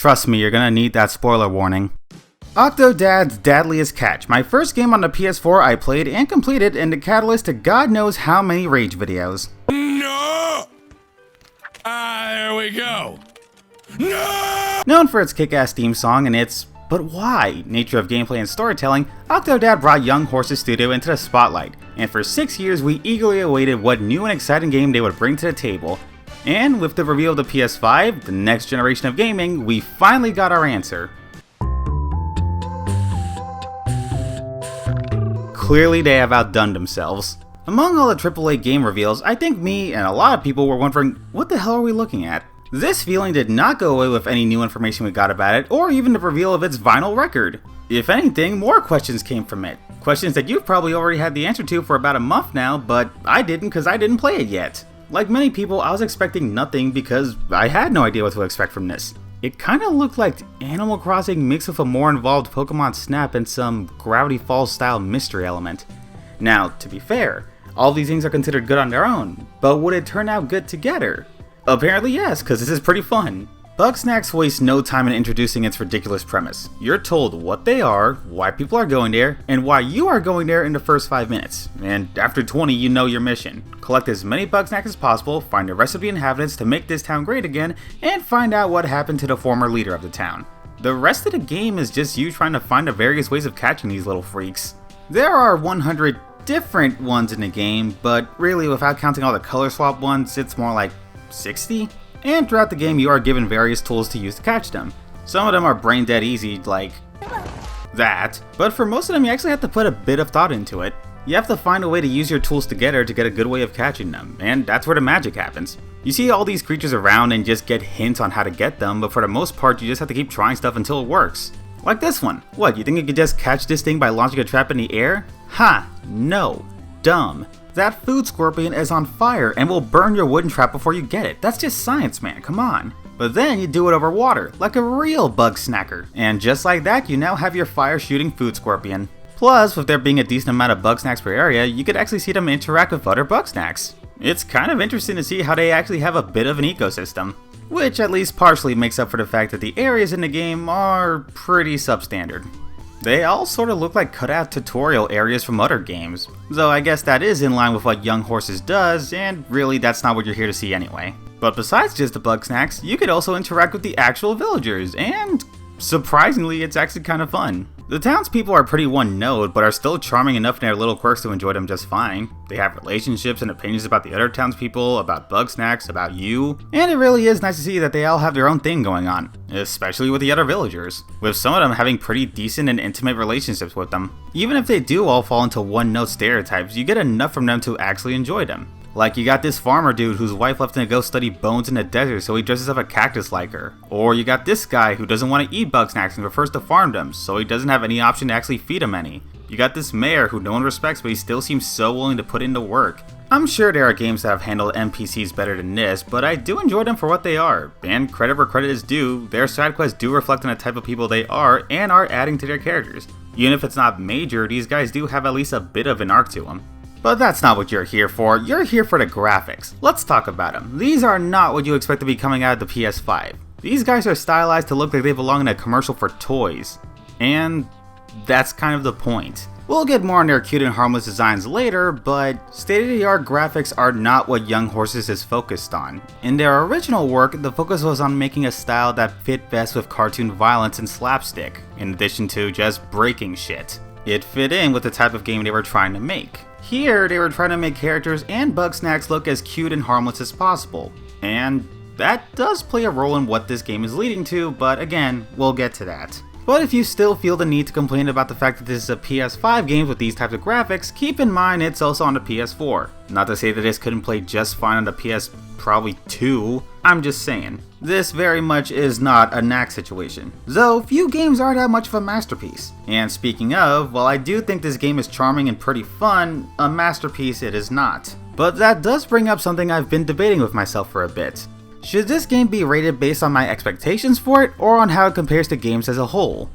Trust me, you're gonna need that spoiler warning. Octodad's Dadliest catch, my first game on the PS4 I played and completed, and the catalyst to God knows how many rage videos. No! There we go. No! Known for its kick-ass theme song and its "but why" nature of gameplay and storytelling, Octodad brought Young Horses Studio into the spotlight, and for 6 years we eagerly awaited what new and exciting game they would bring to the table. And with the reveal of the PS5, the next generation of gaming, we finally got our answer. Clearly they have outdone themselves. Among all the AAA game reveals, I think me and a lot of people were wondering, what the hell are we looking at? This feeling did not go away with any new information we got about it, or even the reveal of its vinyl record. If anything, more questions came from it. Questions that you've probably already had the answer to for about a month now, but I didn't because I didn't play it yet. Like many people, I was expecting nothing because I had no idea what to expect from this. It kinda looked like Animal Crossing mixed with a more involved Pokemon Snap and some Gravity Falls style mystery element. Now, to be fair, all these things are considered good on their own, but would it turn out good together? Apparently yes, because this is pretty fun. Bugsnax wastes no time in introducing its ridiculous premise. You're told what they are, why people are going there, and why you are going there in the first 5 minutes. And after 20, you know your mission. Collect as many Bugsnax as possible, find the rest of the inhabitants to make this town great again, and find out what happened to the former leader of the town. The rest of the game is just you trying to find the various ways of catching these little freaks. There are 100 different ones in the game, but really without counting all the color swap ones, it's more like 60? And throughout the game you are given various tools to use to catch them. Some of them are brain dead easy, like that, but for most of them you actually have to put a bit of thought into it. You have to find a way to use your tools together to get a good way of catching them, and that's where the magic happens. You see all these creatures around and just get hints on how to get them, but for the most part you just have to keep trying stuff until it works. Like this one. What, you think you could just catch this thing by launching a trap in the air? Ha! No. Dumb. That food scorpion is on fire and will burn your wooden trap before you get it. That's just science, man, come on. But then you do it over water, like a real bug snacker. And just like that, you now have your fire shooting food scorpion. Plus, with there being a decent amount of Bugsnax per area, you could actually see them interact with other Bugsnax. It's kind of interesting to see how they actually have a bit of an ecosystem. Which at least partially makes up for the fact that the areas in the game are pretty substandard. They all sort of look like cutout tutorial areas from other games, though I guess that is in line with what Young Horses does, and really that's not what you're here to see anyway. But besides just the Bugsnax, you could also interact with the actual villagers, and surprisingly it's actually kind of fun. The townspeople are pretty one-note, but are still charming enough in their little quirks to enjoy them just fine. They have relationships and opinions about the other townspeople, about Bugsnax, about you, and it really is nice to see that they all have their own thing going on, especially with the other villagers, with some of them having pretty decent and intimate relationships with them. Even if they do all fall into one-note stereotypes, you get enough from them to actually enjoy them. Like, you got this farmer dude whose wife left him to go study bones in the desert, so he dresses up a cactus like her. Or you got this guy who doesn't want to eat Bugsnax and prefers to farm them, so he doesn't have any option to actually feed him any. You got this mayor who no one respects, but he still seems so willing to put in the work. I'm sure there are games that have handled NPCs better than this, but I do enjoy them for what they are. And credit where credit is due, their side quests do reflect on the type of people they are and are adding to their characters. Even if it's not major, these guys do have at least a bit of an arc to them. But that's not what you're here for. You're here for the graphics. Let's talk about them. These are not what you expect to be coming out of the PS5. These guys are stylized to look like they belong in a commercial for toys. And that's kind of the point. We'll get more on their cute and harmless designs later, but state-of-the-art graphics are not what Young Horses is focused on. In their original work, the focus was on making a style that fit best with cartoon violence and slapstick, in addition to just breaking shit. It fit in with the type of game they were trying to make. Here, they were trying to make characters and Bugsnax look as cute and harmless as possible, and that does play a role in what this game is leading to, but again, we'll get to that. But if you still feel the need to complain about the fact that this is a PS5 game with these types of graphics, keep in mind it's also on the PS4. Not to say that this couldn't play just fine on the PS probably 2, I'm just saying. This very much is not a knack situation, though few games are that much of a masterpiece. And speaking of, while I do think this game is charming and pretty fun, a masterpiece it is not. But that does bring up something I've been debating with myself for a bit. Should this game be rated based on my expectations for it, or on how it compares to games as a whole?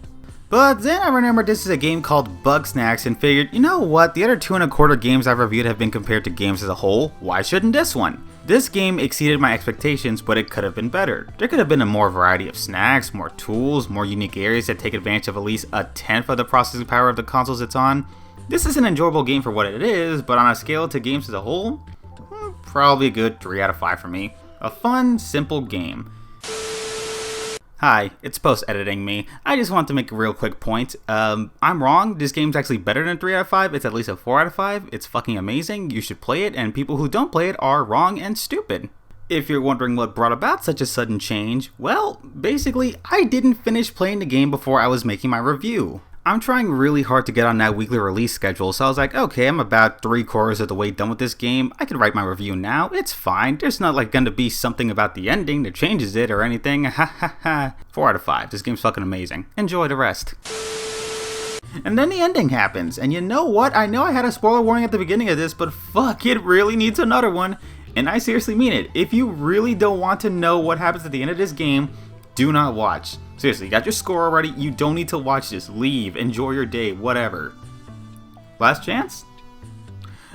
But then I remembered this is a game called Bugsnax and figured, you know what, the other 2.25 games I've reviewed have been compared to games as a whole, why shouldn't this one? This game exceeded my expectations, but it could have been better. There could have been a more variety of snacks, more tools, more unique areas that take advantage of at least a tenth of the processing power of the consoles it's on. This is an enjoyable game for what it is, but on a scale to games as a whole, probably a good 3 out of 5 for me. A fun, simple game. Hi, it's post-editing me. I just want to make a real quick point. I'm wrong. This game's actually better than 3 out of 5. It's at least a 4 out of 5. It's fucking amazing. You should play it, and people who don't play it are wrong and stupid. If you're wondering what brought about such a sudden change, well, basically, I didn't finish playing the game before I was making my review. I'm trying really hard to get on that weekly release schedule, so I was like, okay, I'm about 3/4 of the way done with this game. I can write my review now. It's fine. There's not like gonna be something about the ending that changes it or anything. Ha ha ha. 4 out of 5. This game's fucking amazing. Enjoy the rest. And then the ending happens, and you know what? I know I had a spoiler warning at the beginning of this, but fuck, it really needs another one. And I seriously mean it. If you really don't want to know what happens at the end of this game, do not watch. Seriously, you got your score already, you don't need to watch this. Leave, enjoy your day, whatever. Last chance?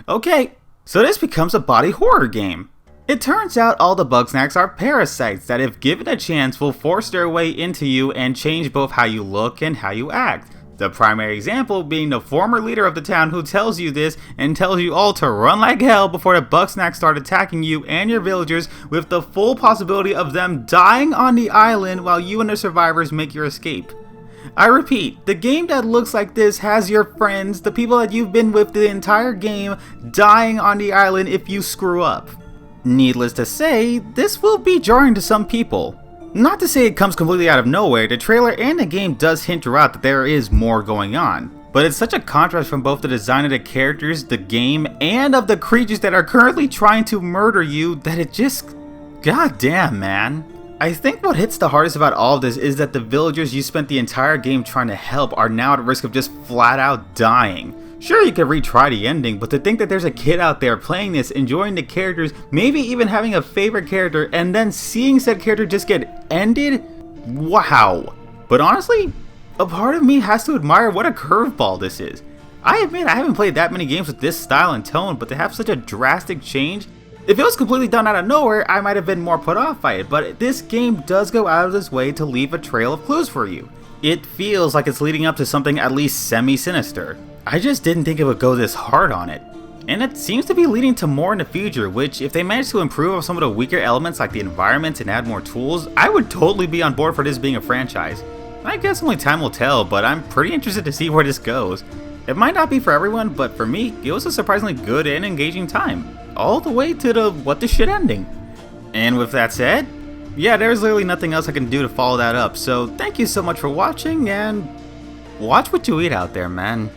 Okay, so this becomes a body horror game. It turns out all the Bugsnax are parasites that if given a chance will force their way into you and change both how you look and how you act. The primary example being the former leader of the town who tells you this and tells you all to run like hell before the Bugsnax start attacking you and your villagers, with the full possibility of them dying on the island while you and the survivors make your escape. I repeat, the game that looks like this has your friends, the people that you've been with the entire game, dying on the island if you screw up. Needless to say, this will be jarring to some people. Not to say it comes completely out of nowhere, the trailer and the game does hint throughout that there is more going on. But it's such a contrast from both the design of the characters, the game, and of the creatures that are currently trying to murder you that it just... goddamn, man. I think what hits the hardest about all of this is that the villagers you spent the entire game trying to help are now at risk of just flat out dying. Sure, you could retry the ending, but to think that there's a kid out there playing this, enjoying the characters, maybe even having a favorite character, and then seeing said character just get ended? Wow. But honestly, a part of me has to admire what a curveball this is. I admit I haven't played that many games with this style and tone, but to have such a drastic change, if it was completely done out of nowhere, I might have been more put off by it, but this game does go out of its way to leave a trail of clues for you. It feels like it's leading up to something at least semi-sinister. I just didn't think it would go this hard on it. And it seems to be leading to more in the future, which if they manage to improve on some of the weaker elements like the environments and add more tools, I would totally be on board for this being a franchise. I guess only time will tell, but I'm pretty interested to see where this goes. It might not be for everyone, but for me, it was a surprisingly good and engaging time. All the way to the what the shit ending. And with that said, yeah, there's literally nothing else I can do to follow that up, so thank you so much for watching, and watch what you eat out there, man.